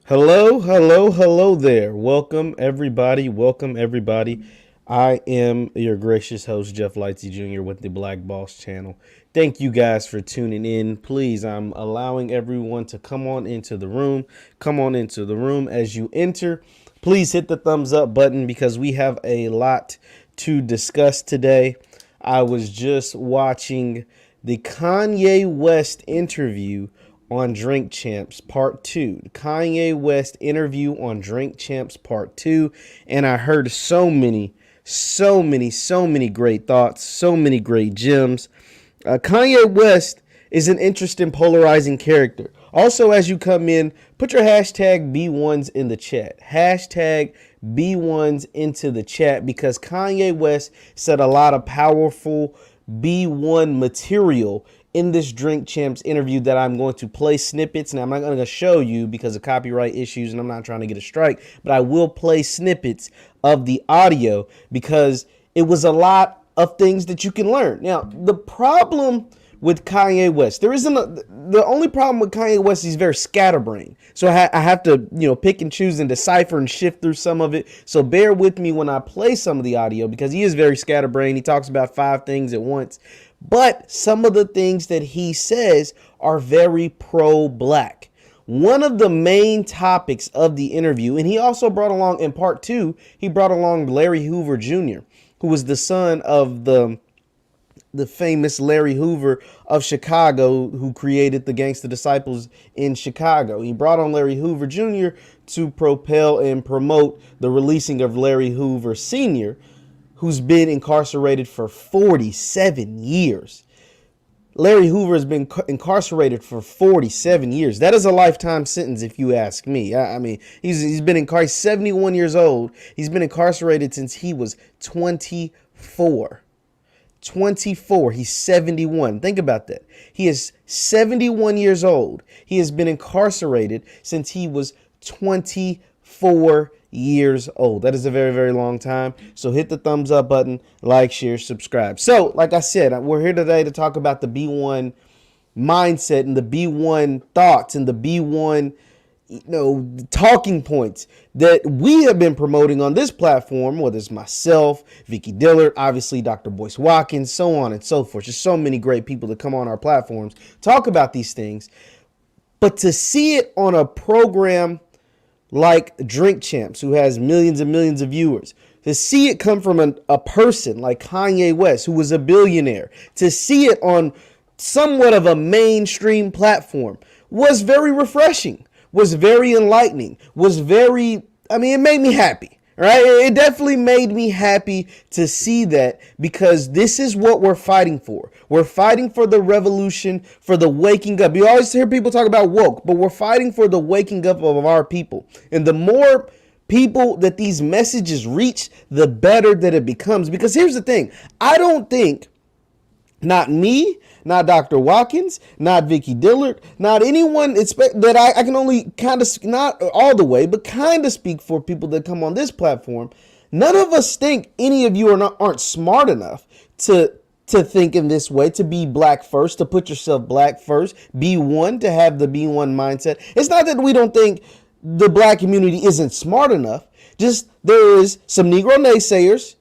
Hello, hello, hello there. Welcome, everybody. Welcome, everybody. I am your gracious host, Jeff Lightsy Jr. with the Black Boss channel. Thank you guys for tuning in. Please, I'm allowing everyone to come on into the room. Come on into the room as you enter. Please hit the thumbs up button because we have a lot to discuss today. I was just watching the Kanye West interview on Drink Champs Part 2. Kanye West interview on Drink Champs Part 2. And I heard so many great thoughts, so many great gems. Kanye West is an interesting, polarizing character. Also, as you come in, put your hashtag B1s in the chat. Hashtag B1s into the chat because Kanye West said a lot of powerful B1 material in this Drink Champs interview that I'm going to play snippets. Now, I'm not going to show you because of copyright issues and I'm not trying to get a strike, but I will play snippets of the audio because it was a lot of things that you can learn. Now, the problem with Kanye West, the only problem with Kanye West is he's very scatterbrained. So I have to, pick and choose and decipher and shift through some of it. So bear with me when I play some of the audio because he is very scatterbrained. He talks about 5 things at once. But some of the things that he says are very pro-black. One of the main topics of the interview, and he also brought along in part 2, he brought along Larry Hoover Jr., who was the son of the famous Larry Hoover of Chicago, who created the Gangster Disciples in Chicago. He brought on Larry Hoover Jr. to propel and promote the releasing of Larry Hoover Sr., who's been incarcerated for 47 years. Larry Hoover has been incarcerated for 47 years. That is a lifetime sentence, if you ask me. I mean, he's been incarcerated, 71 years old. He's been incarcerated since he was 24. 24. He's 71. Think about that. He is 71 years old. He has been incarcerated since he was 24 years old. That is a very, very long time. So hit the thumbs up button, like, share, subscribe. So, like I said, we're here today to talk about the B1 mindset and the B1 thoughts and the B1, talking points that we have been promoting on this platform, whether it's myself, Vicky Dillard, obviously Dr. Boyce Watkins, so on and so forth. Just so many great people that come on our platforms, talk about these things. But to see it on a program like Drink Champs, who has millions and millions of viewers, to see it come from a person like Kanye West, who was a billionaire, to see it on somewhat of a mainstream platform was very refreshing, was very enlightening, it made me happy. Right? It definitely made me happy to see that because this is what we're fighting for. We're fighting for the revolution, for the waking up. You always hear people talk about woke, but we're fighting for the waking up of our people. And the more people that these messages reach, the better that it becomes. Because here's the thing. I don't think, not me, not Dr. Watkins, not Vicky Dillard, not anyone that I can only kind of, not all the way, but kind of speak for people that come on this platform. None of us think any of you aren't smart enough to think in this way, to be black first, to put yourself black first, B1, to have the B1 mindset. It's not that we don't think the black community isn't smart enough. Just there is some Negro naysayers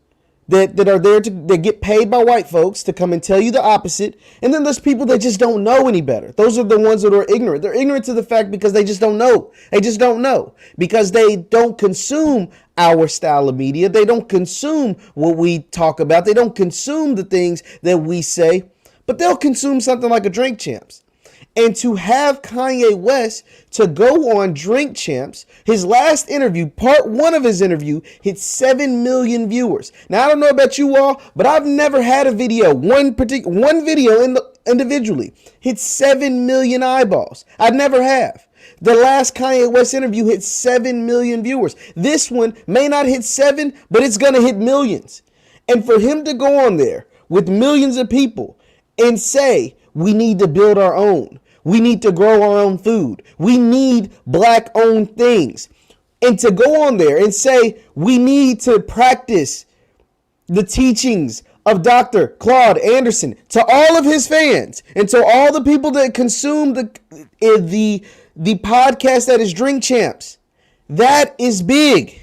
that are there that get paid by white folks to come and tell you the opposite. And then there's people that just don't know any better. Those are the ones that are ignorant. They're ignorant to the fact because they just don't know. They just don't know because they don't consume our style of media. They don't consume what we talk about. They don't consume the things that we say, but they'll consume something like a Drink Champs. And to have Kanye West to go on Drink Champs, his last interview, part 1 of his interview, hit 7 million viewers. Now, I don't know about you all, but I've never had a video, one video individually, hit 7 million eyeballs. I never have. The last Kanye West interview hit 7 million viewers. This one may not hit 7, but it's going to hit millions. And for him to go on there with millions of people and say, we need to build our own. We need to grow our own food. We need black-owned things. And to go on there and say, we need to practice the teachings of Dr. Claud Anderson to all of his fans and to all the people that consume the the podcast that is Drink Champs. That is big.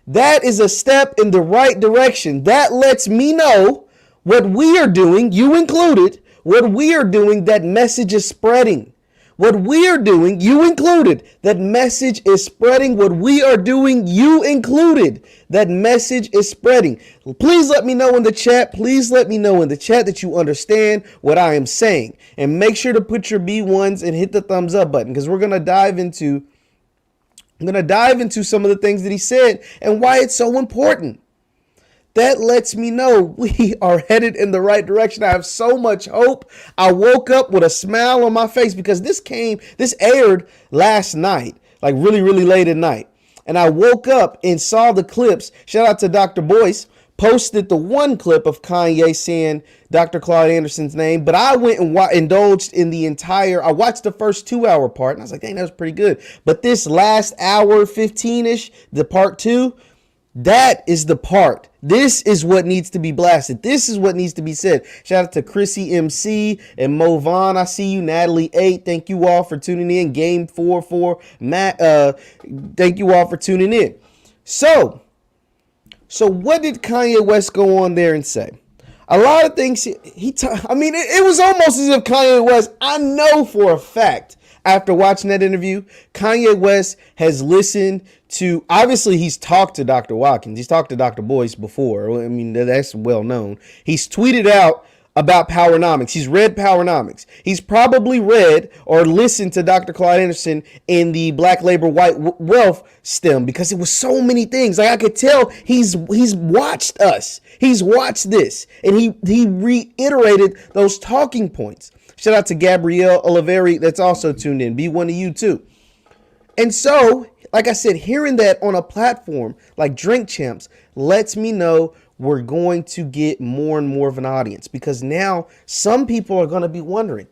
That is a step in the right direction. That lets me know what we are doing, you included, what we are doing, that message is spreading. What we are doing, you included, that message is spreading. What we are doing, you included, that message is spreading. Please let me know in the chat. Please let me know in the chat that you understand what I am saying. And make sure to put your B1s and hit the thumbs up button, because we're going to dive into some of the things that he said and why it's so important. That lets me know we are headed in the right direction. I have so much hope. I woke up with a smile on my face because this aired last night, like really, really late at night. And I woke up and saw the clips. Shout out to Dr. Boyce, posted the one clip of Kanye saying Dr. Claud Anderson's name, but I went and indulged in I watched the first 2 hour part and I was like, dang, that was pretty good. But this last hour, 15-ish, the part 2, that is the part. This is what needs to be blasted. This is what needs to be said. Shout out to Chrissy MC and Mo Vaughn. I see you. Natalie 8. Thank you all for tuning in. Game 4. Matt, thank you all for tuning in. So what did Kanye West go on there and say? A lot of things it was almost as if Kanye West, I know for a fact, after watching that interview, Kanye West has listened to, obviously he's talked to Dr. Watkins. He's talked to Dr. Boyce before. I mean, that's well known. He's tweeted out about Powernomics. He's read Powernomics. He's probably read or listened to Dr. Claud Anderson in the Black Labor White Wealth stem, because it was so many things. Like I could tell he's watched us. He's watched this, and he reiterated those talking points. Shout out to Gabrielle Oliveri that's also tuned in. Be one of you too. And so, like I said, hearing that on a platform like Drink Champs lets me know we're going to get more and more of an audience, because now some people are going to be wondering,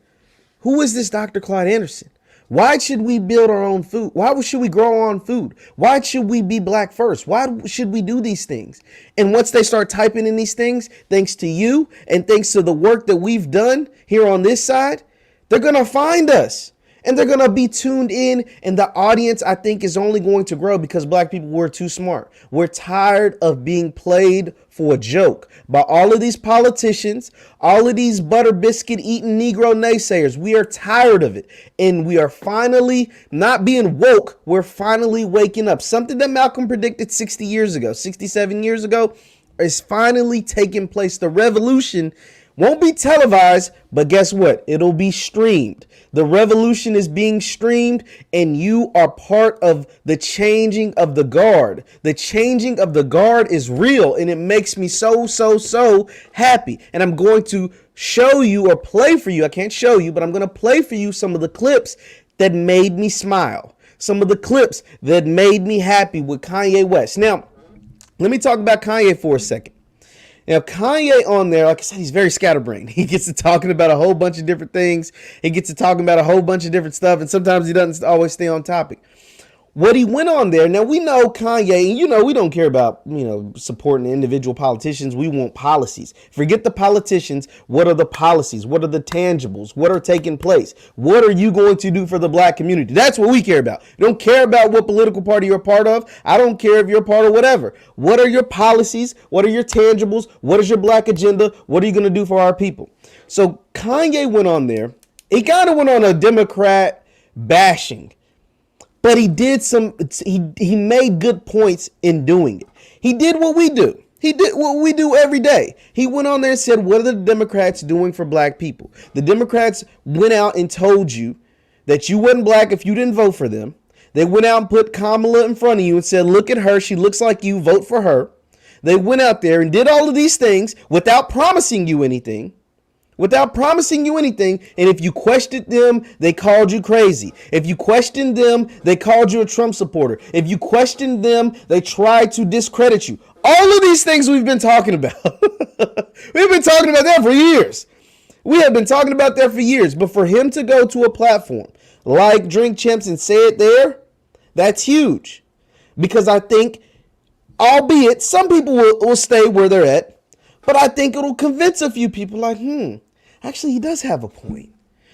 who is this Dr. Claud Anderson? Why should we build our own food? Why should we grow our own food? Why should we be black first? Why should we do these things? And once they start typing in these things, thanks to you and thanks to the work that we've done here on this side, they're going to find us. And they're going to be tuned in, and the audience, I think, is only going to grow because black people were too smart. We're tired of being played for a joke by all of these politicians, all of these butter biscuit eating Negro naysayers. We are tired of it, and we are finally not being woke. We're finally waking up. Something that Malcolm predicted 67 years ago is finally taking place. The revolution won't be televised, but guess what? It'll be streamed. The revolution is being streamed, and you are part of the changing of the guard. The changing of the guard is real, and it makes me so happy. And I'm going to show you or play for you. I can't show you, but I'm going to play for you some of the clips that made me smile. Some of the clips that made me happy with Kanye West. Now, let me talk about Kanye for a second. Now, Kanye on there, like I said, he's very scatterbrained. He gets to talking about a whole bunch of different things. He gets to talking about a whole bunch of different stuff, and sometimes he doesn't always stay on topic. What he went on there, now we know Kanye, and we don't care about, supporting individual politicians. We want policies. Forget the politicians. What are the policies? What are the tangibles? What are taking place? What are you going to do for the black community? That's what we care about. We don't care about what political party you're a part of. I don't care if you're a part of whatever. What are your policies? What are your tangibles? What is your black agenda? What are you going to do for our people? So Kanye went on there. He kind of went on a Democrat bashing. But he did he made good points in doing it. He did what we do. He did what we do every day. He went on there and said, what are the Democrats doing for black people? The Democrats went out and told you that you wasn't black if you didn't vote for them. They went out and put Kamala in front of you and said, look at her. She looks like you. Vote for her. They went out there and did all of these things without promising you anything. And if you questioned them, they called you crazy. If you questioned them, they called you a Trump supporter. If you questioned them, they tried to discredit you. All of these things we've been talking about. We've been talking about that for years. We have been talking about that for years. But for him to go to a platform like Drink Champs and say it there, that's huge. Because I think, albeit some people will stay where they're at, but I think it'll convince a few people like, actually, he does have a point.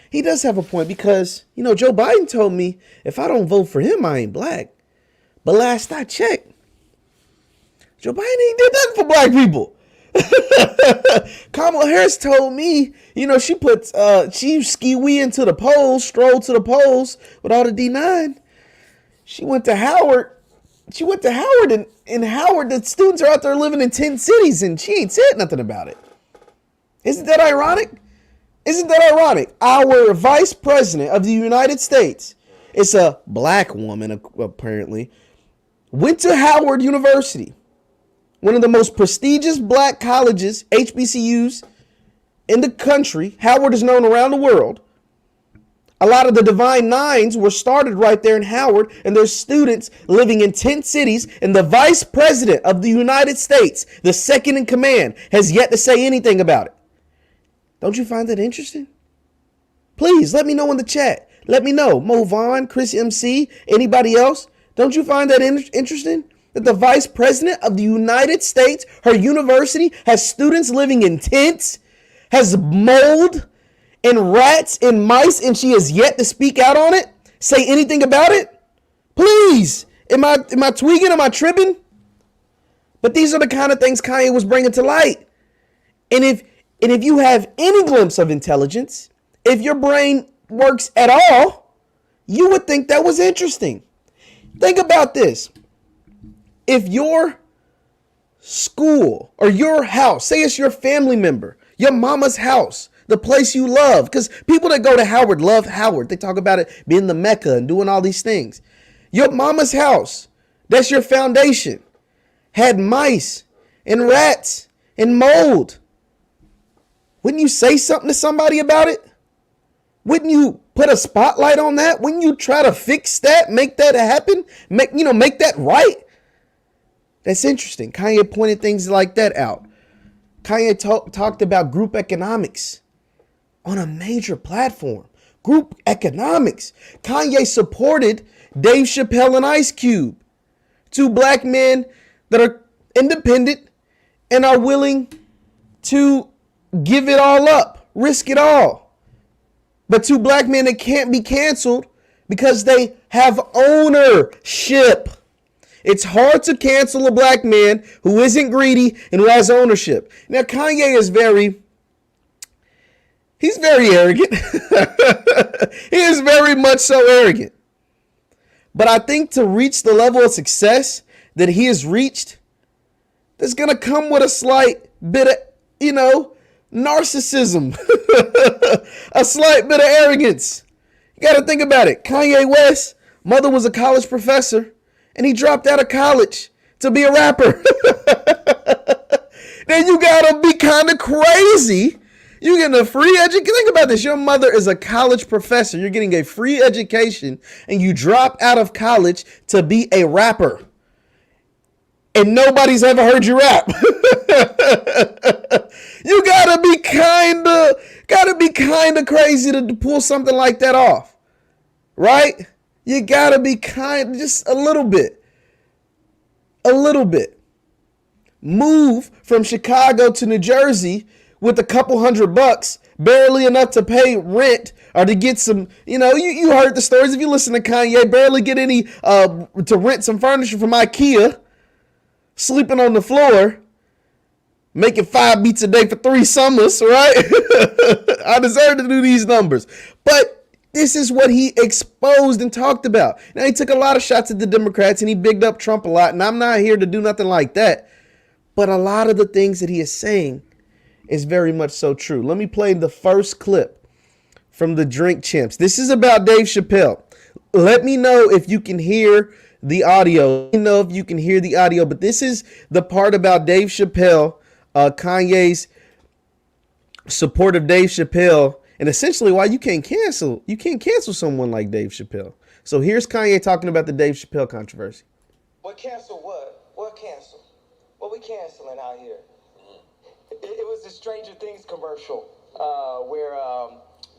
He does have a point because, you know, Joe Biden told me if I don't vote for him, I ain't black. But last I checked, Joe Biden ain't did nothing for black people. Kamala Harris told me, you know, she ski-wee into the polls, strolled to the polls with all the D9. She went to Howard. And in Howard, the students are out there living in 10 cities, and she ain't said nothing about it. Isn't that ironic? Our vice president of the United States, it's a black woman, apparently, went to Howard University, one of the most prestigious black colleges, HBCUs, in the country. Howard is known around the world. A lot of the Divine Nines were started right there in Howard, and there's students living in 10 cities, and the vice president of the United States, the second in command, has yet to say anything about it. Don't you find that interesting? Please, let me know in the chat. Let me know. Mo Vaughn, Chris MC, anybody else? Don't you find that interesting? That the vice president of the United States, her university, has students living in tents, has mold and rats and mice, and she has yet to speak out on it? Say anything about it? Please. Am I tweaking? Am I tripping? But these are the kind of things Kanye was bringing to light. And if you have any glimpse of intelligence, if your brain works at all, you would think that was interesting. Think about this. If your school or your house, say it's your family member, your mama's house, the place you love, because people that go to Howard love Howard. They talk about it being the Mecca and doing all these things. Your mama's house, that's your foundation, had mice and rats and mold. Wouldn't you say something to somebody about it? Wouldn't you put a spotlight on that? Wouldn't you try to fix that, make that happen, make that right? That's interesting. Kanye pointed things like that out. Kanye talked about group economics on a major platform. Group economics. Kanye supported Dave Chappelle and Ice Cube, two black men that are independent and are willing to give it all up, risk it all. But two black men that can't be canceled because they have ownership. It's hard to cancel a black man who isn't greedy and who has ownership. Now, Kanye is he's very arrogant. He is very much so arrogant. But I think to reach the level of success that he has reached, that's going to come with a slight bit of, narcissism, a slight bit of arrogance. You got to think about it. Kanye West, mother was a college professor, and he dropped out of college to be a rapper. Then you got to be kind of crazy. You're getting a free education. Think about this. Your mother is a college professor. You're getting a free education, and you drop out of college to be a rapper. And nobody's ever heard you rap. You gotta be kinda crazy to pull something like that off. Right? You gotta be just a little bit. Move from Chicago to New Jersey with a couple $100, barely enough to pay rent or to get some, you heard the stories. If you listen to Kanye, barely get any to rent some furniture from IKEA, sleeping on the floor, making 5 beats a day for 3 summers, right? I deserve to do these numbers. But this is what he exposed and talked about. Now, he took a lot of shots at the Democrats and he bigged up Trump a lot. And I'm not here to do nothing like that. But a lot of the things that he is saying is very much so true. Let me play the first clip from the Drink Champs. This is about Dave Chappelle. Let me know if you can hear the audio. Let me know if you can hear the audio. But this is the part about Dave Chappelle, Kanye's support of Dave Chappelle, and essentially why you can't cancel someone like Dave Chappelle. So here's Kanye talking about the Dave Chappelle controversy. What cancel what? What cancel? What we canceling out here? It was the Stranger Things commercial where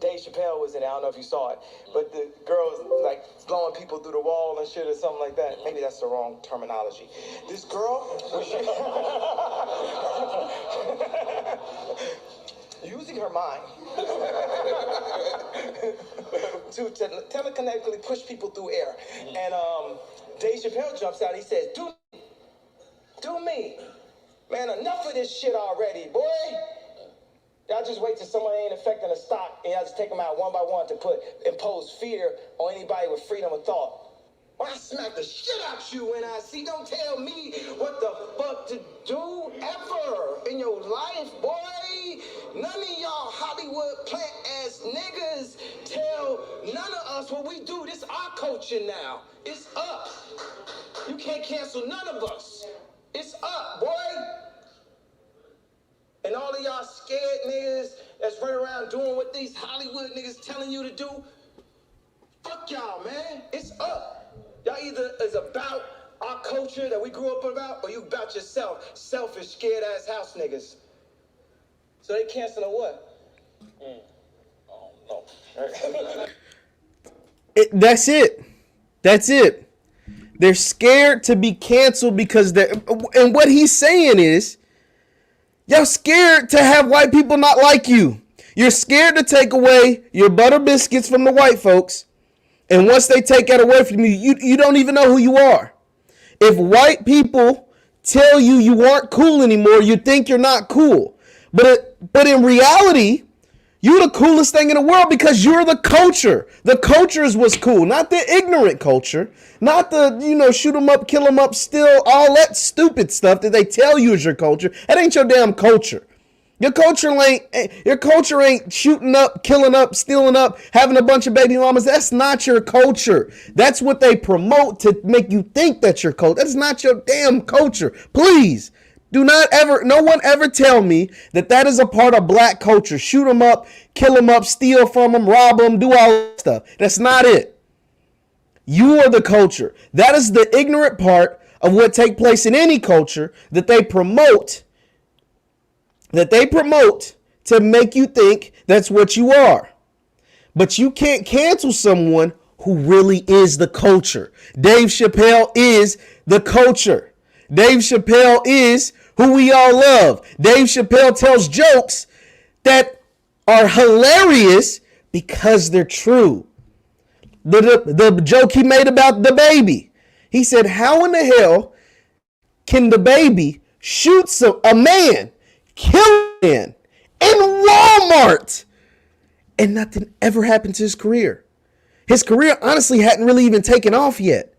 Dave Chappelle was in it. I don't know if you saw it, but the girl was like blowing people through the wall and shit or something like that. Maybe that's the wrong terminology. This girl, using her mind to telekinetically push people through air. And Dave Chappelle jumps out. He says, do me. Man, enough of this shit already, boy. Y'all just wait till someone ain't affecting the stock and y'all just take them out one by one to impose fear on anybody with freedom of thought. Well, I smack the shit out you when I see. Don't tell me what the fuck to do ever in your life, boy. None of y'all Hollywood plant-ass niggas tell none of us what we do. This our culture now. It's up. You can't cancel none of us. It's up, boy. And all of y'all scared niggas that's running around doing what these Hollywood niggas telling you to do, fuck y'all, man. It's up. Y'all either is about our culture that we grew up about, or you about yourself. Selfish, scared-ass house niggas. So they canceling what? Oh, no. That's it. That's it. They're scared to be canceled because they're... And what he's saying is, y'all scared to have white people not like you. You're scared to take away your butter biscuits from the white folks. And once they take that away from you, you don't even know who you are. If white people tell you you aren't cool anymore, you think you're not cool. But in reality, you're the coolest thing in the world because you're the culture. The culture is what's cool, not the ignorant culture, not the, shoot them up, kill them up, steal, all that stupid stuff that they tell you is your culture. That ain't your damn culture. Your culture ain't shooting up, killing up, stealing up, having a bunch of baby mamas. That's not your culture. That's what they promote to make you think that's your culture. That's not your damn culture. Please do not ever, no one ever tell me that is a part of black culture. Shoot them up, kill them up, steal from them, rob them, do all that stuff. That's not it. You are the culture. That is the ignorant part of what take place in any culture that they promote to make you think that's what you are. But you can't cancel someone who really is the culture. Dave Chappelle is the culture. Dave Chappelle is who we all love. Dave Chappelle tells jokes that are hilarious because they're true. The joke he made about the baby. He said, how in the hell can the baby shoot a man, kill a man in Walmart, and nothing ever happened to his career? His career honestly hadn't really even taken off yet.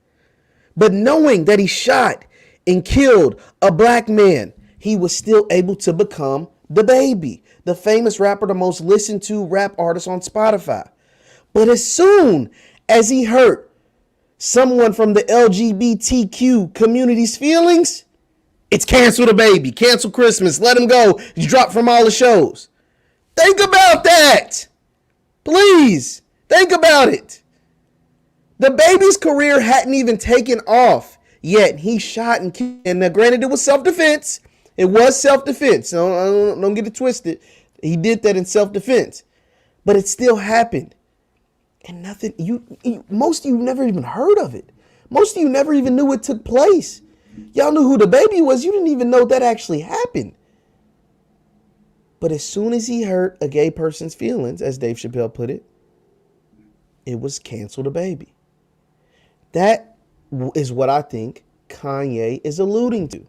But knowing that he shot and killed a black man, he was still able to become the baby, the famous rapper, the most listened to rap artist on Spotify. But as soon as he hurt someone from the LGBTQ community's feelings, it's cancel the baby, cancel Christmas, let him go, you drop from all the shows. Think about that. Please, think about it. The baby's career hadn't even taken off yet. He shot and killed. And granted, it was self-defense. It was self-defense. Don't get it twisted. He did that in self-defense. But it still happened. And nothing, most of you never even heard of it. Most of you never even knew it took place. Y'all knew who the baby was. You didn't even know that actually happened. But as soon as he hurt a gay person's feelings, as Dave Chappelle put it, it was cancel the baby. That is what I think Kanye is alluding to.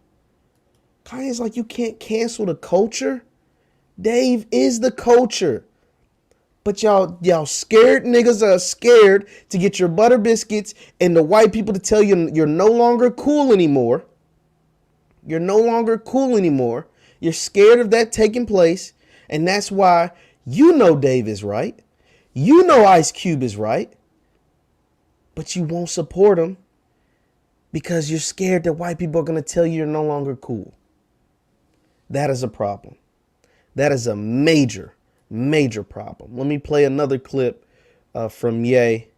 Kanye's like, you can't cancel the culture. Dave is the culture. But y'all scared niggas are scared to get your butter biscuits and the white people to tell you you're no longer cool anymore. You're no longer cool anymore. You're scared of that taking place. And that's why you know Dave is right. You know Ice Cube is right. But you won't support him because you're scared that white people are going to tell you you're no longer cool. That is a problem. That is a major problem. Let me play another clip from Ye.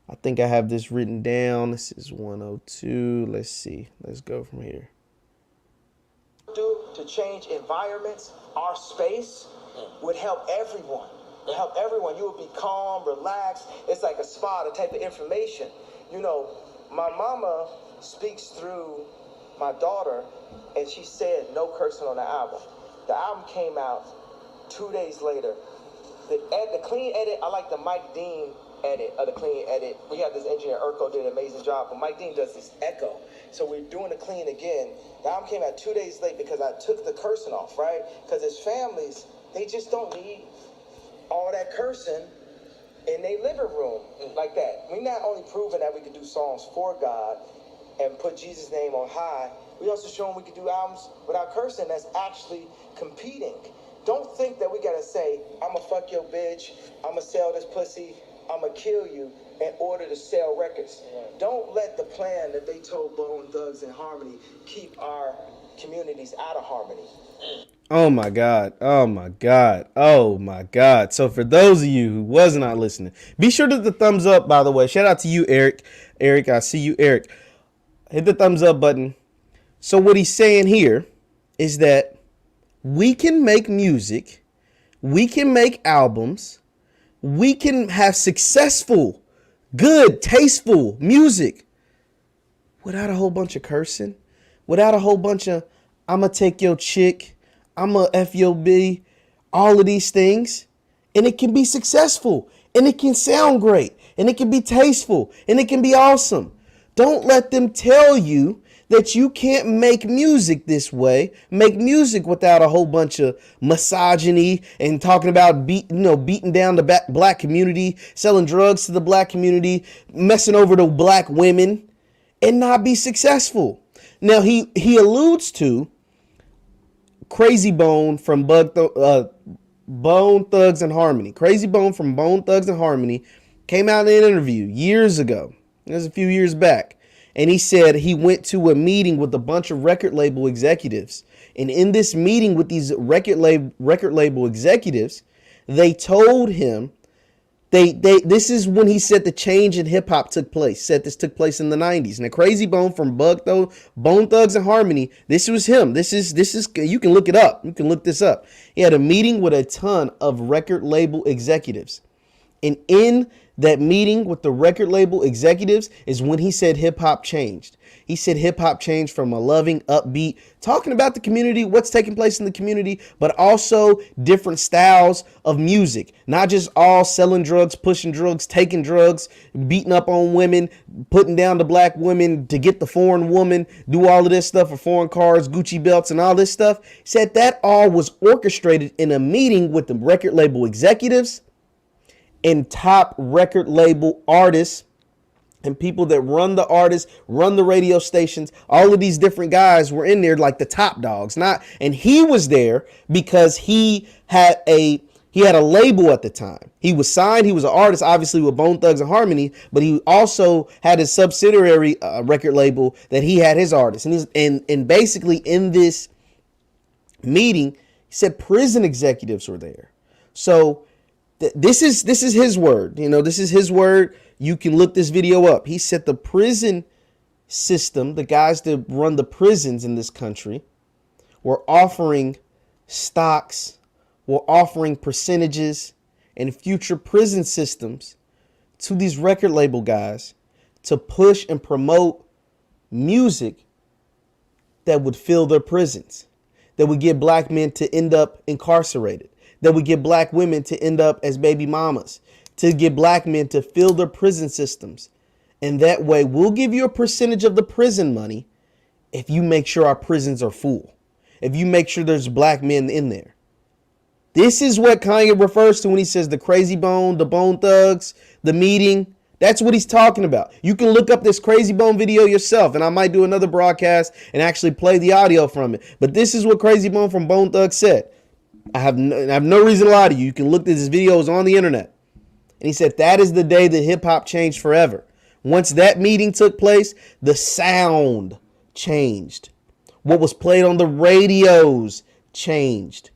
I think I have this written down. This is 102. Let's see. Let's go from here. Do to change environments, our space would help everyone. It would help everyone. You would be calm, relaxed. It's like a spa, the type of information. You know, my mama speaks through my daughter, and she said no cursing on the album. The album came out 2 days later, the clean edit, I like the Mike Dean edit of the clean edit. We have this engineer, Urko, did an amazing job, but Mike Dean does this echo. So we're doing the clean again. The album came out 2 days late because I took the cursing off, right? Because as families, they just don't need all that cursing in their living room like that. We're not only proving that we can do songs for God and put Jesus' name on high, we also showing we can do albums without cursing that's actually competing. Don't think that we gotta say, I'ma fuck your bitch, I'ma sell this pussy, I'ma kill you in order to sell records. Don't let the plan that they told Bone Thugs and Harmony keep our communities out of harmony. Oh my God. Oh my God. Oh my God. So for those of you who was not listening, be sure to hit the thumbs up, by the way. Shout out to you, Eric. Eric, I see you, Eric. Hit the thumbs up button. So what he's saying here is that we can make music, we can make albums, we can have successful, good, tasteful music without a whole bunch of cursing, without a whole bunch of, I'ma take your chick, I'ma F your B, all of these things. And it can be successful, and it can sound great, and it can be tasteful, and it can be awesome. Don't let them tell you that you can't make music this way, make music without a whole bunch of misogyny and talking about beating down the black community, selling drugs to the black community, messing over the black women, and not be successful. Now he alludes to Crazy Bone from Bone Thugs and Harmony. Crazy Bone from Bone Thugs and Harmony came out in an interview years ago. It was a few years back. And he said he went to a meeting with a bunch of record label executives. And in this meeting with these record label executives, they told him, this is when he said the change in hip hop took place. Said this took place in the 90s. Now, Crazy Bone from Bone Thugs and Harmony, this was him. This is you can look it up. You can look this up. He had a meeting with a ton of record label executives. And in that meeting with the record label executives is when he said hip hop changed. He said hip hop changed from a loving, upbeat, talking about the community, what's taking place in the community, but also different styles of music. Not just all selling drugs, pushing drugs, taking drugs, beating up on women, putting down the black women to get the foreign woman, do all of this stuff for foreign cars, Gucci belts, and all this stuff. He said that all was orchestrated in a meeting with the record label executives and top record label artists and people that run the artists, run the radio stations. All of these different guys were in there like the top dogs. And he was there because he had a label at the time. He was signed. He was an artist, obviously, with Bone Thugs and Harmony, but he also had his subsidiary record label that he had his artists. And basically in this meeting, he said prison executives were there. So this is his word. This is his word. You can look this video up. He said the prison system, the guys that run the prisons in this country, were offering stocks, were offering percentages and future prison systems to these record label guys to push and promote music that would fill their prisons, that would get black men to end up incarcerated, that would get black women to end up as baby mamas, to get black men to fill their prison systems. And that way we'll give you a percentage of the prison money if you make sure our prisons are full, if you make sure there's black men in there. This is what Kanye refers to when he says the Crazy Bone, the Bone Thugs, the meeting. That's what he's talking about. You can look up this Crazy Bone video yourself, and I might do another broadcast and actually play the audio from it. But this is what Crazy Bone from Bone Thugs said. I have no reason to lie to you. You can look at this video. It's on the internet. And he said that is the day that hip hop changed forever. Once that meeting took place, the sound changed. What was played on the radios changed.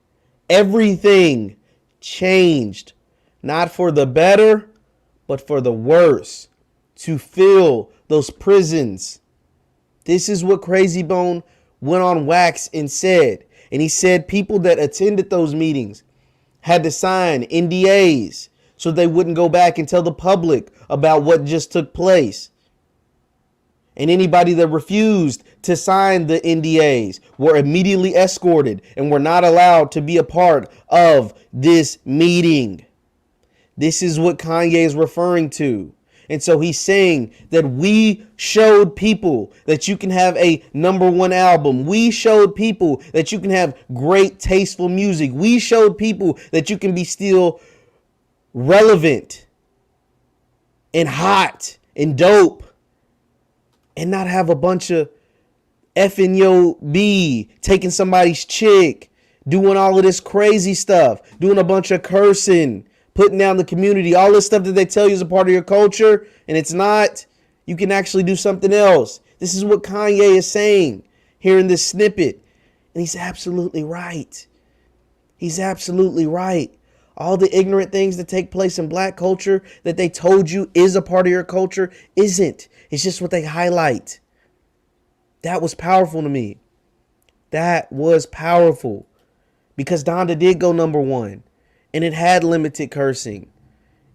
Everything changed. Not for the better, but for the worse. To fill those prisons. This is what Crazy Bone went on wax and said. And he said people that attended those meetings had to sign NDAs so they wouldn't go back and tell the public about what just took place. And anybody that refused to sign the NDAs were immediately escorted and were not allowed to be a part of this meeting. This is what Kanye is referring to. And so he's saying that we showed people that you can have a #1 album. We showed people that you can have great, tasteful music. We showed people that you can be still relevant and hot and dope and not have a bunch of effing yo B, taking somebody's chick, doing all of this crazy stuff, doing a bunch of cursing, putting down the community, all this stuff that they tell you is a part of your culture, and it's not. You can actually do something else. This is what Kanye is saying here in this snippet. And he's absolutely right. He's absolutely right. All the ignorant things that take place in black culture that they told you is a part of your culture isn't. It's just what they highlight. That was powerful to me. That was powerful. Because Donda did go #1. And it had limited cursing.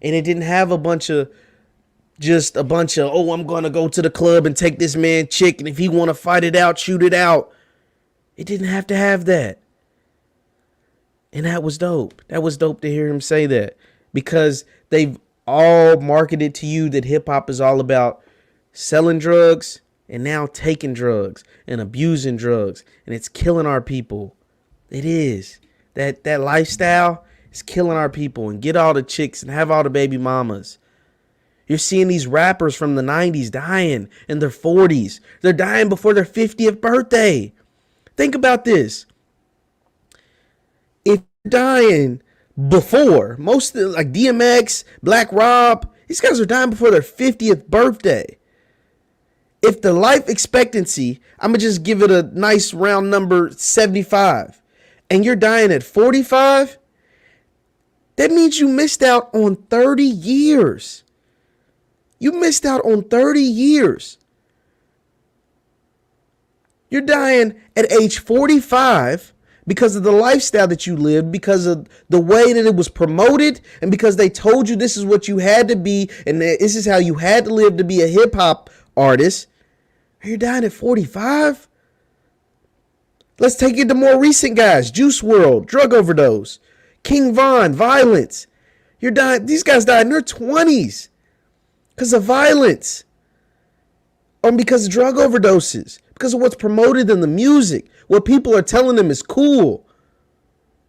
And it didn't have a bunch of, oh, I'm going to go to the club and take this man chick. And if he want to fight it out, shoot it out. It didn't have to have that. And that was dope. That was dope to hear him say that. Because they've all marketed to you that hip hop is all about selling drugs and now taking drugs and abusing drugs. And it's killing our people. It is. That lifestyle is killing our people, and get all the chicks and have all the baby mamas. You're seeing these rappers from the 90s dying in their 40s. They're dying before their 50th birthday. Think about this. If you're dying before, most of like DMX, Black Rob, these guys are dying before their 50th birthday. If the life expectancy, I'm going to just give it a nice round number, 75, and you're dying at 45, that means you missed out on 30 years. You missed out on 30 years. You're dying at age 45 because of the lifestyle that you lived, because of the way that it was promoted, and because they told you this is what you had to be, and this is how you had to live to be a hip hop artist. You're dying at 45? Let's take it to more recent guys. Juice WRLD, drug overdose. King Von, violence. You're dying. These guys died in their 20s because of violence, or because of drug overdoses, because of what's promoted in the music, what people are telling them is cool.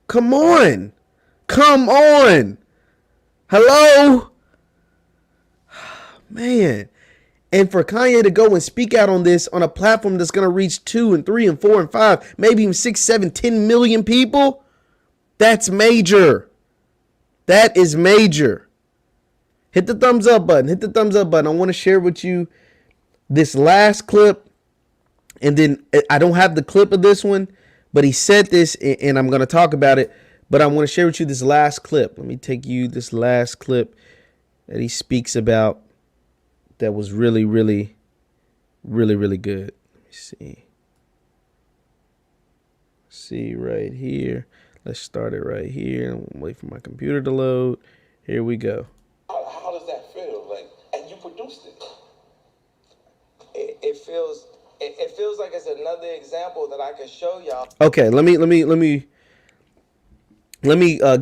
Come on. Come on. Hello? Man. And for Kanye to go and speak out on this on a platform that's going to reach 2 and 3 and 4 and 5, maybe even 6, 7, 10 million people, that's major. That is major. Hit the thumbs up button. Hit the thumbs up button. I want to share with you this last clip. And then I don't have the clip of this one, but he said this and I'm going to talk about it. But I want to share with you this last clip. Let me take you this last clip that he speaks about that was really, really, really, really good. Let me see. See right here. Let's start it right here. I'm wait for my computer to load. Here we go. How does that feel? Like, and you produced it. It feels like it's another example that I can show y'all. Okay, let me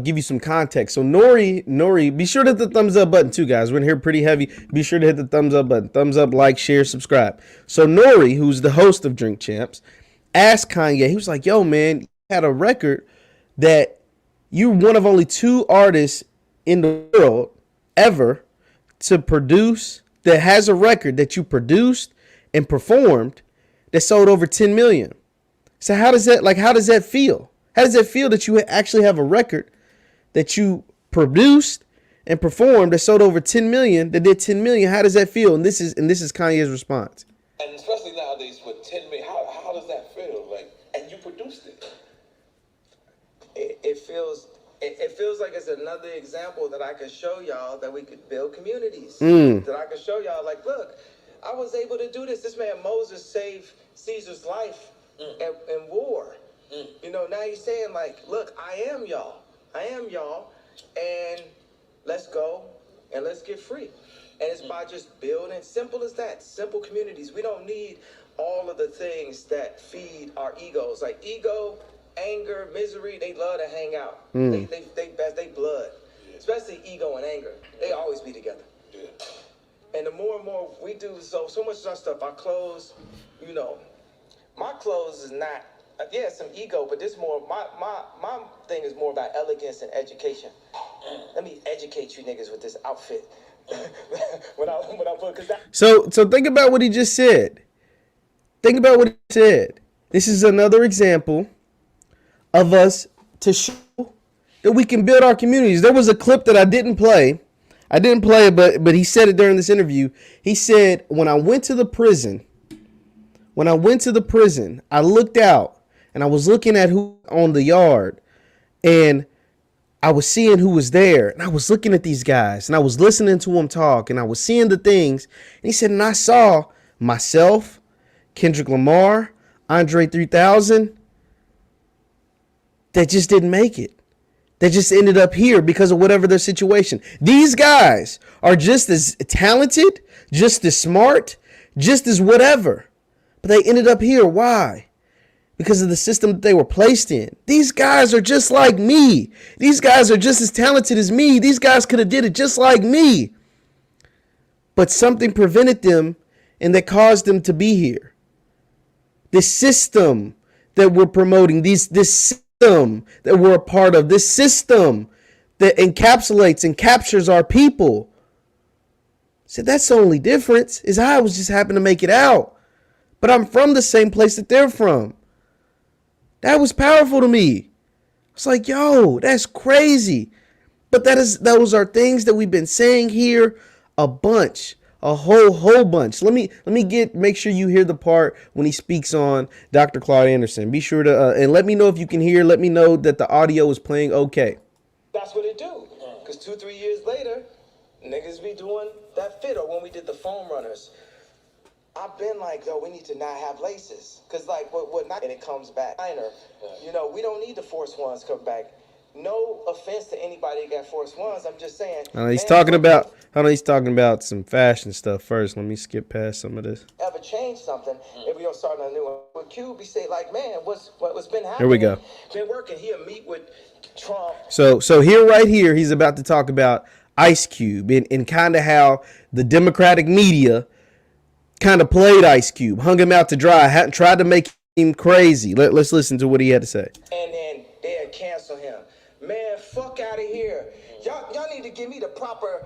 give you some context. So N.O.R.E, be sure to hit the thumbs up button too, guys. We're in here pretty heavy. Be sure to hit the thumbs up button. Thumbs up, like, share, subscribe. So N.O.R.E, who's the host of Drink Champs, asked Kanye, he was like, yo, man, you had a record that you're one of only 2 artists in the world ever to produce, that has a record that you produced and performed that sold over 10 million. So how does that feel? How does it feel that you actually have a record that you produced and performed that sold over 10 million, that did 10 million? How does that feel? And this is Kanye's response. And especially nowadays with 10 million, how does that feel? Like, and you produced it. It feels like it's another example that I can show y'all that we could build communities. That I can show y'all, like, look, I was able to do this. This man Moses saved Caesar's life in war. You know, now he's saying, like, look, I am y'all, and let's go and let's get free. And it's by just building, simple as that, simple communities. We don't need all of the things that feed our egos. Like ego, anger, misery, they love to hang out. They blood. Especially ego and anger. They always be together. And the more and more we do, so much of our stuff, our clothes, you know, my clothes is not, yeah, some ego, but this more, my thing is more about elegance and education. Let me educate you niggas with this outfit. when I put, cause that. So think about what he just said. Think about what he said. This is another example of us to show that we can build our communities. There was a clip that I didn't play. I didn't play it, but he said it during this interview. He said, when I went to the prison, I looked out and I was looking at who on the yard, and I was seeing who was there, and I was looking at these guys, and I was listening to them talk, and I was seeing the things. And he said, and I saw myself, Kendrick Lamar, Andre 3000, that just didn't make it. They just ended up here because of whatever their situation. These guys are just as talented, just as smart, just as whatever. But they ended up here. Why? Because of the system that they were placed in. These guys are just like me. These guys are just as talented as me. These guys could have did it just like me. But something prevented them, and that caused them to be here. This system that we're promoting, this system that we're a part of, this system that encapsulates and captures our people. So that's the only difference, is I was just happen to make it out. But I'm from the same place that they're from. That was powerful to me. It's like, yo, that's crazy. But those are things that we've been saying here a bunch. A whole bunch. Make sure you hear the part when he speaks on Dr. Claud Anderson. Be sure to and let me know if you can hear. Let me know that the audio is playing okay. That's what it do. Because 2-3 years later, niggas be doing that fit. Or when we did the foam runners, I've been like, yo, we need to not have laces. Because like what not, and it comes back. You know, we don't need the Force Ones come back. No offense to anybody that got Force Ones. I'm just saying. He's talking about some fashion stuff first. Let me skip past some of this. Ever change something? If we don't start on a new one. With Cube, he say like, man, what's been happening? Here we go. Been working. He'll meet with Trump. So right here, he's about to talk about Ice Cube and kind of how the Democratic media kind of played Ice Cube, hung him out to dry, tried to make him crazy. Let's listen to what he had to say. And then they'll cancel him. Man, fuck out of here. Y'all need to give me the proper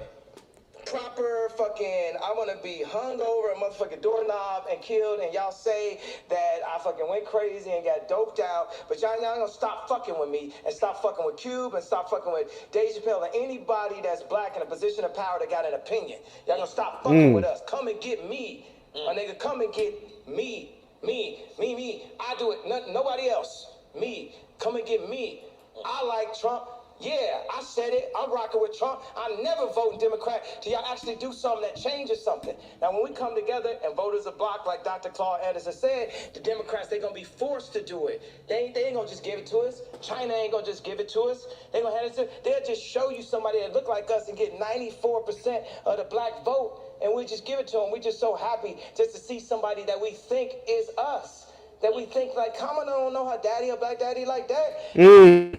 fucking, I want to be hung over a motherfucking doorknob and killed, and y'all say that I fucking went crazy and got doped out, but y'all gonna stop fucking with me and stop fucking with Cube and stop fucking with Dave Chappelle and anybody that's black in a position of power that got an opinion. Y'all gonna stop fucking with us. Come and get me. My nigga, come and get me. I do it, nobody else. Me. Come and get me. I like Trump. Yeah, I said it. I'm rocking with Trump. I'm never voting Democrat till y'all actually do something that changes something. Now, when we come together and vote as a block, like Dr. Claud Anderson said, the Democrats, they're going to be forced to do it. They ain't going to just give it to us. China ain't going to just give it to us. They're going to hand it to us. They'll just show you somebody that look like us and get 94% of the black vote, and we just give it to them. We're just so happy just to see somebody that we think is us. That we think like, Common don't know her daddy or black daddy like that.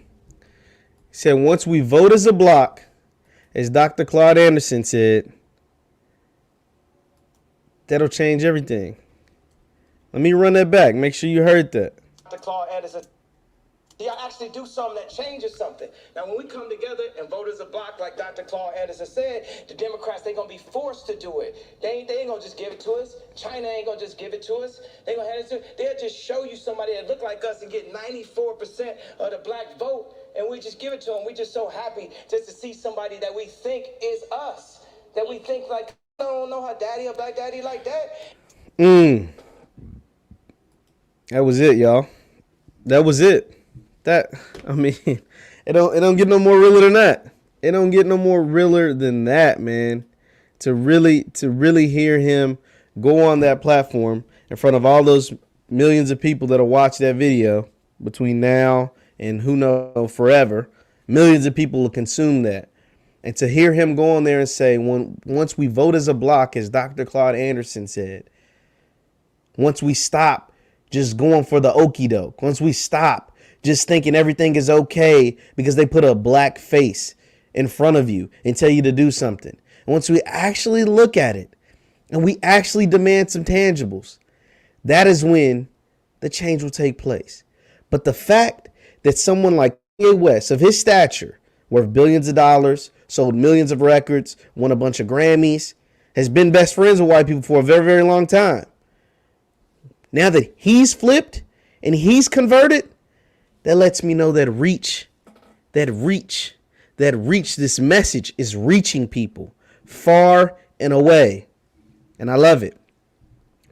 He said, once we vote as a block, as Dr. Claud Anderson said, that'll change everything. Let me run that back. Make sure you heard that. Dr. Claud Anderson, y'all actually do something that changes something. Now, when we come together and vote as a block, like Dr. Claud Anderson said, the Democrats, they're going to be forced to do it. They ain't going to just give it to us. China ain't going to just give it to us. They're going to hand it to us. They'll just show you somebody that look like us and get 94% of the black vote. And we just give it to them. We're just so happy just to see somebody that we think is us. That we think like, I don't know her daddy or black daddy like that. That was it, y'all. That was it. I mean, it don't get no more realer than that. It don't get no more realer than that, man. To really hear him go on that platform in front of all those millions of people that'll watch that video between now and who knows forever. Millions of people will consume that. And to hear him go on there and say, once we vote as a block, as Dr. Claud Anderson said, once we stop just going for the okie doke, once we stop just thinking everything is okay because they put a black face in front of you and tell you to do something. And once we actually look at it and we actually demand some tangibles, that is when the change will take place. But the fact that someone like Kanye West, of his stature, worth billions of dollars, sold millions of records, won a bunch of Grammys, has been best friends with white people for a very, very long time. Now that he's flipped and he's converted, that lets me know that this message is reaching people far and away. And I love it.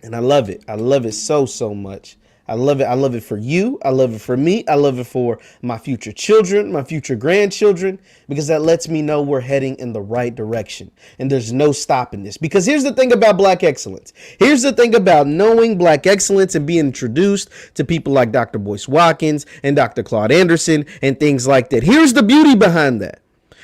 And I love it. I love it so, so much. I love it. I love it for you. I love it for me. I love it for my future children, my future grandchildren, because that lets me know we're heading in the right direction and there's no stopping this. Because here's the thing about Black excellence. Here's the thing about knowing Black excellence and being introduced to people like Dr. Boyce Watkins and Dr. Claud Anderson and things like that. Here's the beauty behind that.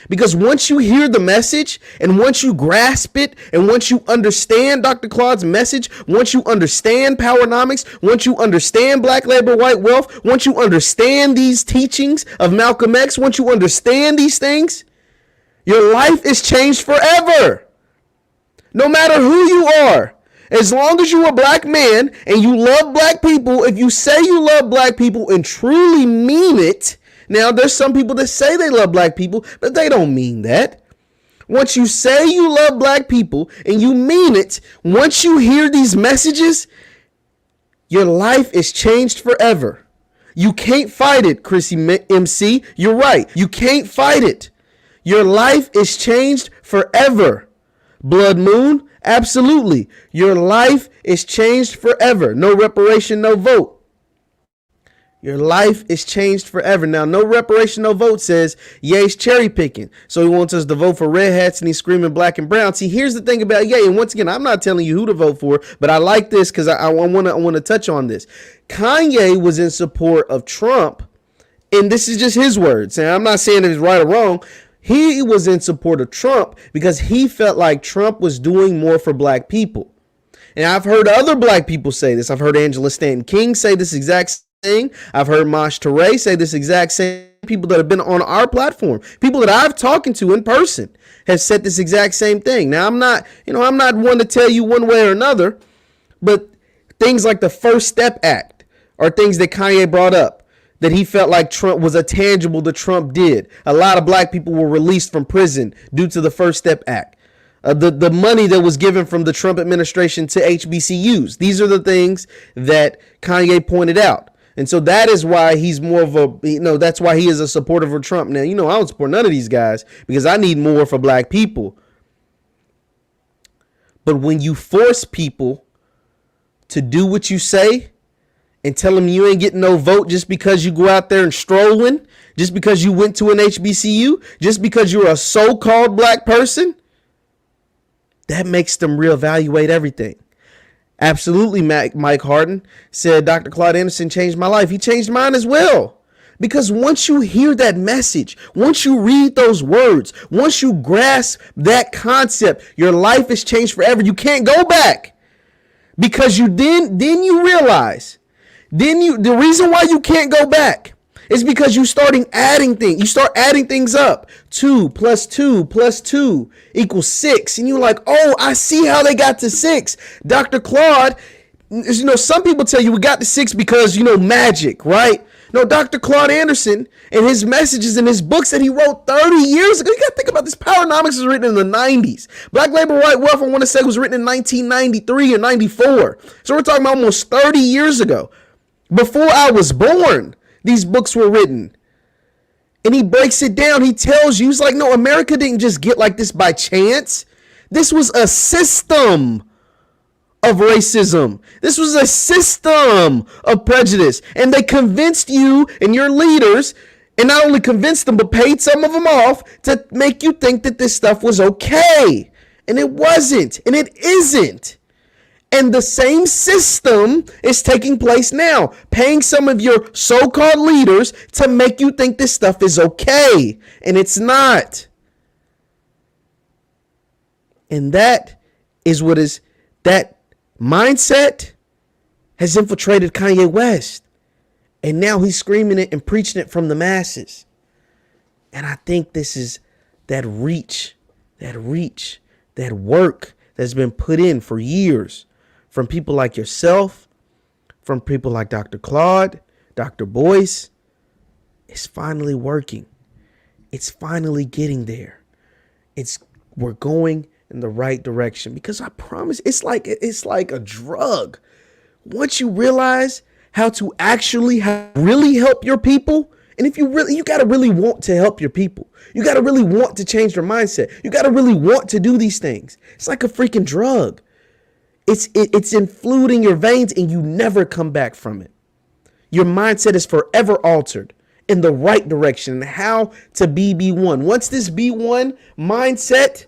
Because once you hear the message and once you grasp it and once you understand Dr. Claud's message, once you understand Powernomics, once you understand Black labor, white wealth, once you understand these teachings of Malcolm X, once you understand these things, your life is changed forever. No matter who you are, as long as you're a Black man and you love Black people, if you say you love Black people and truly mean it. Now, there's some people that say they love Black people, but they don't mean that. Once you say you love Black people and you mean it, once you hear these messages, your life is changed forever. You can't fight it, Chrissy MC. You're right. You can't fight it. Your life is changed forever. Blood Moon, absolutely. Your life is changed forever. No reparation, no vote. Your life is changed forever. Now, no reparation, no vote says Ye's cherry picking. So he wants us to vote for red hats and he's screaming black and brown. See, here's the thing about Ye. And once again, I'm not telling you who to vote for, but I like this because I want to touch on this. Kanye was in support of Trump. And this is just his words. And I'm not saying it's right or wrong. He was in support of Trump because he felt like Trump was doing more for Black people. And I've heard other Black people say this. I've heard Angela Stanton King say this exact thing. I've heard Mosh Toure say this exact same. People that have been on our platform, people that I've talked to in person have said this exact same thing. Now, I'm not one to tell you one way or another, but things like the First Step Act are things that Kanye brought up that he felt like Trump was a tangible that Trump did. A lot of Black people were released from prison due to the First Step Act. The money that was given from the Trump administration to HBCUs. These are the things that Kanye pointed out. And so that is why he's more of a, that's why he is a supporter of Trump. Now, I don't support none of these guys because I need more for Black people. But when you force people to do what you say and tell them you ain't getting no vote just because you go out there and strolling, just because you went to an HBCU, just because you're a so-called Black person, that makes them reevaluate everything. Absolutely, Mike Harden said, Dr. Claud Anderson changed my life. He changed mine as well. Because once you hear that message, once you read those words, once you grasp that concept, your life is changed forever. You can't go back. Because then you realize, the reason why you can't go back is because you start adding things up. 2 + 2 + 2 = 6. And you're like, oh, I see how they got to 6. Dr. Claud, some people tell you we got to 6 because, magic, right? No, Dr. Claud Anderson and his messages and his books that he wrote 30 years ago. You got to think about this. Powernomics was written in the 90s. Black Labor, White Wealth, I want to say, was written in 1993 or 94. So we're talking about almost 30 years ago. Before I was born, these books were written. And he breaks it down. He tells you, he's like, no, America didn't just get like this by chance. This was a system of racism. This was a system of prejudice. And they convinced you and your leaders, and not only convinced them, but paid some of them off to make you think that this stuff was okay. And it wasn't. And it isn't. And the same system is taking place now, paying some of your so-called leaders to make you think this stuff is okay. And it's not. And that mindset has infiltrated Kanye West. And now he's screaming it and preaching it from the masses. And I think this is that reach, that work that's been put in for years from people like yourself, from people like Dr. Claude, Dr. Boyce. It's finally working. It's finally getting there. We're going in the right direction, because I promise it's like a drug. Once you realize how to actually really help your people, and if you got to really want to help your people. You got to really want to change their mindset. You got to really want to do these things. It's like a freaking drug. It's in fluid in your veins, and you never come back from it. Your mindset is forever altered in the right direction, and how to be B1. Once this B1 mindset,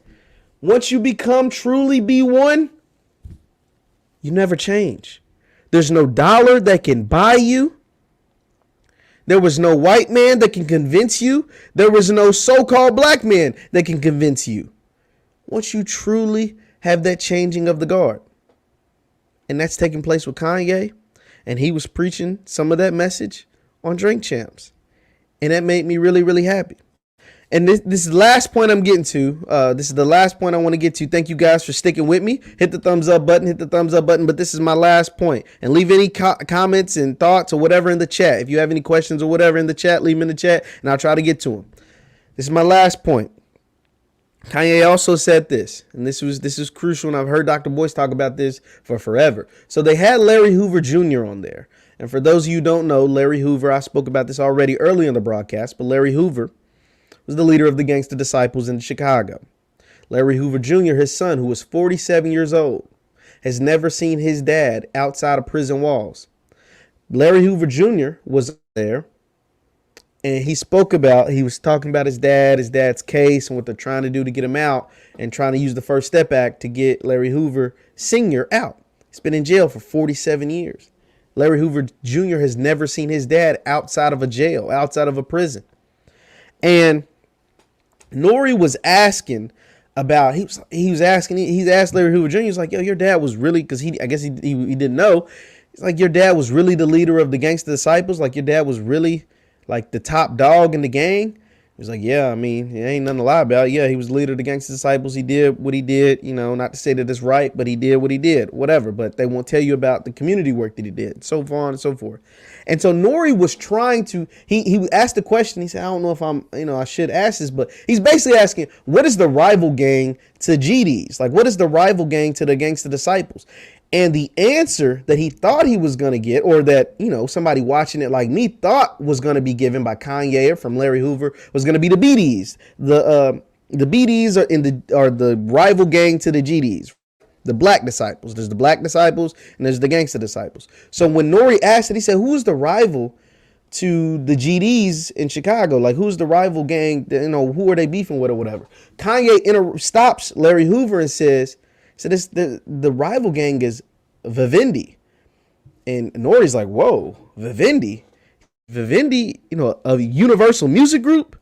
once you become truly B1, you never change. There's no dollar that can buy you. There was no white man that can convince you. There was no so-called black man that can convince you. Once you truly have that changing of the guard. And that's taking place with Kanye. And he was preaching some of that message on Drink Champs. And that made me really, really happy. And this is the last point I'm getting to. This is the last point I want to get to. Thank you guys for sticking with me. Hit the thumbs up button. But this is my last point. And leave any comments and thoughts or whatever in the chat. If you have any questions or whatever in the chat, leave them in the chat and I'll try to get to them. This is my last point. Kanye also said this, and this is crucial, and I've heard Dr. Boyce talk about this for forever. So they had Larry Hoover Jr. on there. And for those of you who don't know, Larry Hoover, I spoke about this already early in the broadcast, but Larry Hoover was the leader of the Gangster Disciples in Chicago. Larry Hoover Jr., his son, who was 47 years old, has never seen his dad outside of prison walls. Larry Hoover Jr. was there, and he was talking about his dad's case, and what they're trying to do to get him out, and trying to use the First Step Act to get Larry Hoover Sr. out. He's been in jail for 47 years. Larry Hoover Jr. has never seen his dad outside of a jail, outside of a prison. And N.O.R.E was asking about, he's asked Larry Hoover Jr., he's like, yo, your dad was really, because I guess he didn't know. He's like, your dad was really the leader of the Gangster Disciples? Like, your dad was really like the top dog in the gang? He was like, yeah, I mean, it ain't nothing to lie about. Yeah, he was the leader of the Gangster Disciples. He did what he did, not to say that it's right, but he did what he did, whatever. But they won't tell you about the community work that he did, so on and so forth. And so N.O.R.E was trying to, he asked the question. He said, I don't know if I should ask this, but he's basically asking, what is the rival gang to GDs? Like, what is the rival gang to the Gangster Disciples? And the answer that he thought he was going to get, or that, somebody watching it like me thought was going to be given by Kanye or from Larry Hoover, was going to be the BDs. The BDs are the rival gang to the GDs, the Black Disciples. There's the Black Disciples and there's the Gangster Disciples. So when N.O.R.E asked it, he said, who's the rival to the GDs in Chicago? Like, who's the rival gang? Who are they beefing with or whatever? Kanye stops Larry Hoover and says, the rival gang is Vivendi. And N.O.R.E's like, whoa, Vivendi, of Universal Music Group?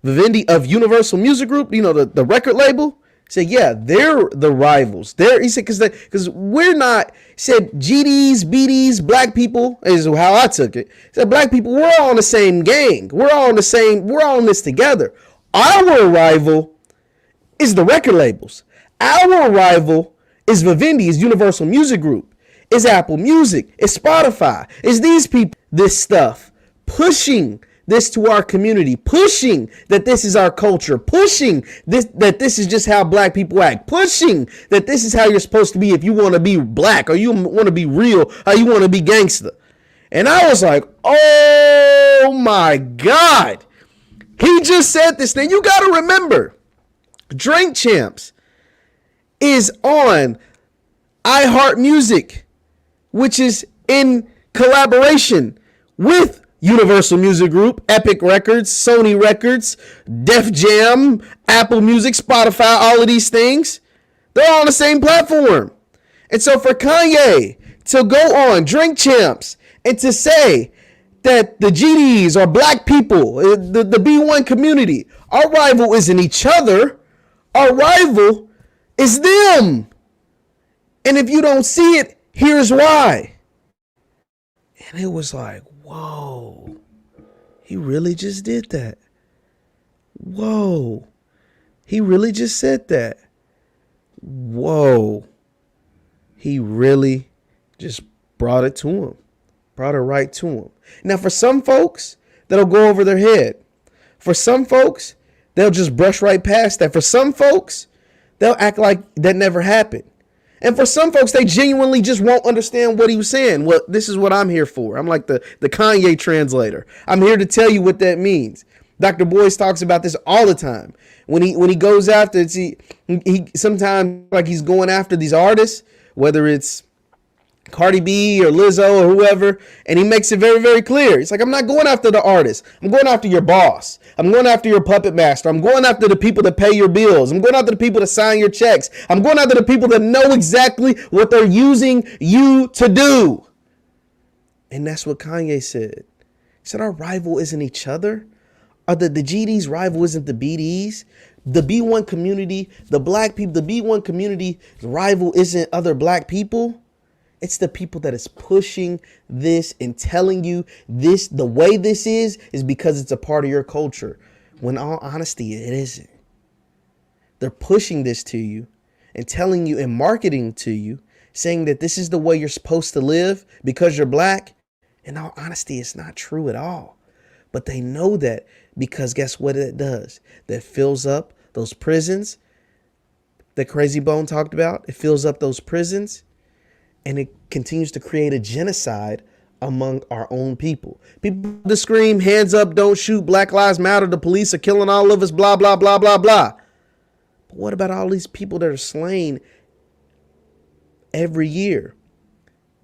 Vivendi of Universal Music Group, the record label? He said, yeah, they're the rivals. He said, because we're not, he said, GDs, BDs, black people, is how I took it. He said, black people, we're all in the same gang. We're all in this together. Our rival is the record labels. Our rival is Vivendi, is Universal Music Group, is Apple Music, is Spotify, is these people, this stuff, pushing this to our community, pushing that this is our culture, pushing that this is just how black people act, pushing that this is how you're supposed to be if you want to be black or you want to be real or you want to be gangster. And I was like, oh my God, he just said this thing. You got to remember, Drink Champs is on iHeartMusic, which is in collaboration with Universal Music Group, Epic Records, Sony Records, Def Jam, Apple Music, Spotify, all of these things. They're all on the same platform. And so for Kanye to go on Drink Champs and to say that the GDs are black people, the B1 community, our rival isn't each other. Our rival It's them. And if you don't see it, here's why. And it was like, whoa, he really just did that. Whoa, he really just said that. Whoa, he really just brought it to him, brought it right to him. Now, for some folks, that'll go over their head. For some folks, they'll just brush right past that. For some folks, they'll act like that never happened. And for some folks, they genuinely just won't understand what he was saying. Well, this is what I'm here for. I'm like the Kanye translator. I'm here to tell you what that means. Dr. Boyce talks about this all the time. When he goes after, he sometimes like he's going after these artists, whether it's Cardi B or Lizzo or whoever, and he makes it very, very clear. It's like, I'm not going after the artist. I'm going after your boss. I'm going after your puppet master. I'm going after the people that pay your bills. I'm going after the people that sign your checks. I'm going after the people that know exactly what they're using you to do. And that's what Kanye said. He said, our rival isn't each other. The GD's rival isn't the BD's. The B1 community, the black people, the B1 community rival isn't other black people. It's the people that is pushing this and telling you this, the way this is because it's a part of your culture. When in all honesty, it isn't. They're pushing this to you and telling you and marketing to you, saying that this is the way you're supposed to live because you're black. In all honesty, it's not true at all. But they know that because guess what it does? That fills up those prisons that Crazy Bone talked about. It fills up those prisons. And it continues to create a genocide among our own people. People to scream, hands up, don't shoot, Black Lives Matter, the police are killing all of us, blah, blah, blah, blah, blah. But what about all these people that are slain every year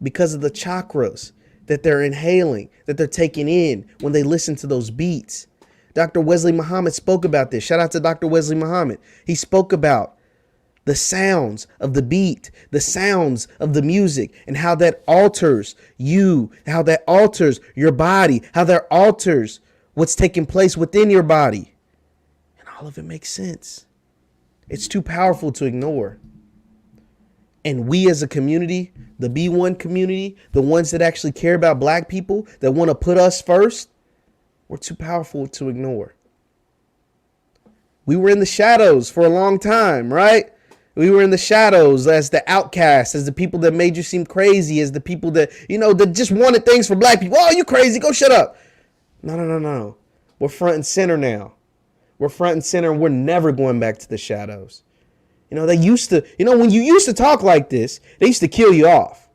because of the chakras that they're inhaling, that they're taking in when they listen to those beats? Dr. Wesley Muhammad spoke about this. Shout out to Dr. Wesley Muhammad. He spoke about the sounds of the beat, the sounds of the music, and how that alters you, how that alters your body, how that alters what's taking place within your body. And all of it makes sense. It's too powerful to ignore. And we as a community, the B1 community, the ones that actually care about black people, that want to put us first, we're too powerful to ignore. We were in the shadows for a long time, right? We were in the shadows as the outcasts, as the people that made you seem crazy, as the people that, that just wanted things for black people. Oh, you crazy. Go shut up. No. We're front and center now. We're front and center, and we're never going back to the shadows. They used to, when you used to talk like this, they used to kill you off.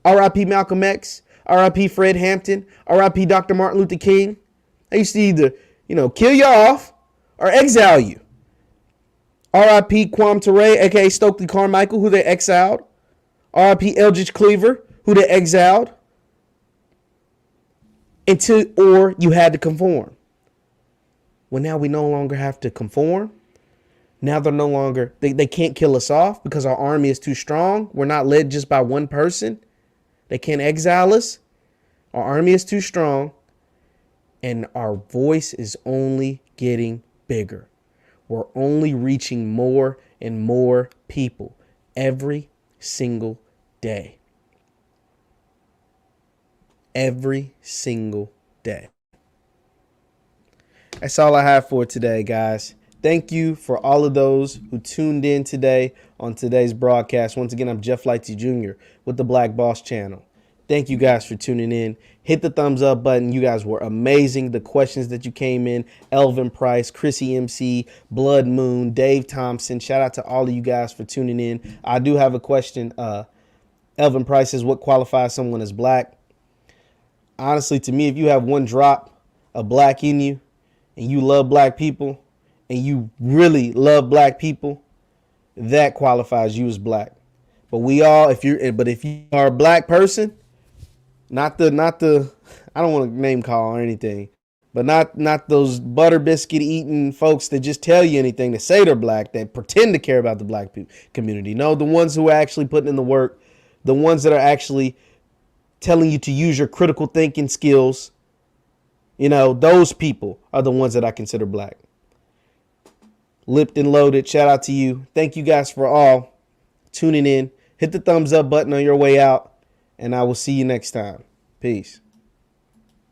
R.I.P. Malcolm X, R.I.P. Fred Hampton, R.I.P. Dr. Martin Luther King. They used to either, kill you off or exile you. R.I.P. Kwame Ture, a.k.a. Stokely Carmichael, who they exiled. R.I.P. Eldridge Cleaver, who they exiled. Or you had to conform. Well, now we no longer have to conform. Now they're no longer, they can't kill us off because our army is too strong. We're not led just by one person. They can't exile us. Our army is too strong. And our voice is only getting bigger. We're only reaching more and more people every single day. Every single day. That's all I have for today, guys. Thank you for all of those who tuned in today on today's broadcast. Once again, I'm Jeff Lightsy Jr. with the Black Boss Channel. Thank you guys for tuning in. Hit the thumbs up button. You guys were amazing. The questions that you came in, Elvin Price, Chrissy MC, Blood Moon, Dave Thompson. Shout out to all of you guys for tuning in. I do have a question. Elvin Price says, what qualifies someone as black? Honestly, to me, if you have one drop of black in you and you love black people and you really love black people, that qualifies you as black. But if you are a black person, not the I don't want to name call or anything, but not those butter biscuit eating folks that just tell you anything, that say they're black, that pretend to care about the black community. No, the ones who are actually putting in the work, the ones that are actually telling you to use your critical thinking skills, those people are the ones that I consider black. Lipped and Loaded, shout out to you. Thank you guys for all tuning in. Hit the thumbs up button on your way out, and I will see you next time. Peace.